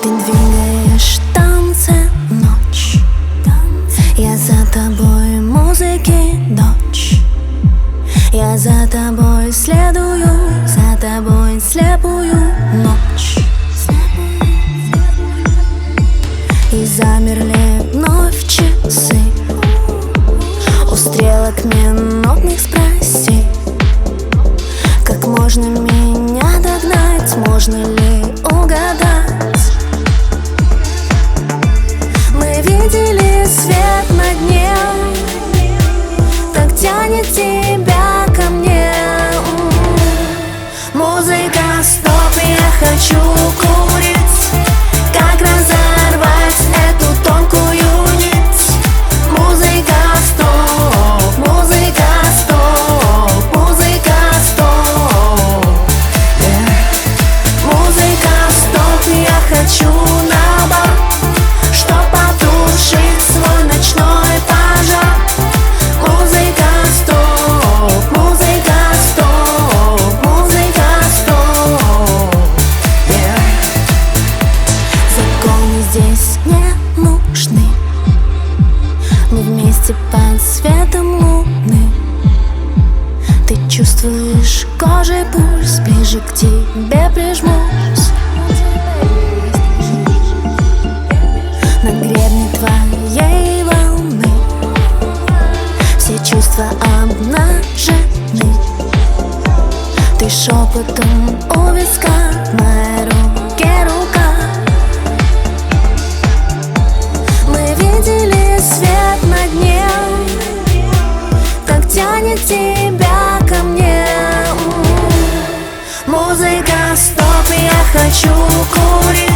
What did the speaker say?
Ты двигаешь танцы ночь, я за тобой музыки дочь. Я за тобой следую, за тобой слепую ночь. И замерли вновь часы. У стрелок минутных спроси, как можно меня догнать, можно ли угадать. Мы видели свет на дне, так тянет тебя ко мне. Музыка, стоп, я хочу курить. Как разорвать эту тонкую нить? Музыка, стоп, музыка, стоп, музыка, стоп. Музыка, стоп, я хочу на бар, чтоб потушить свой ночной пожар. Музыка, стоп, музыка, стоп, музыка, стоп. Законы здесь не нужны, мы вместе под светом луны. Ты чувствуешь кожей пульс, ближе к тебе прижмусь. На гребне твоей волны все чувства обнажены. Ты шепотом у виска, в моей руке рука. Мы видели свет на дне, как тянет тебя ко мне. Музыка, стоп, я хочу курить.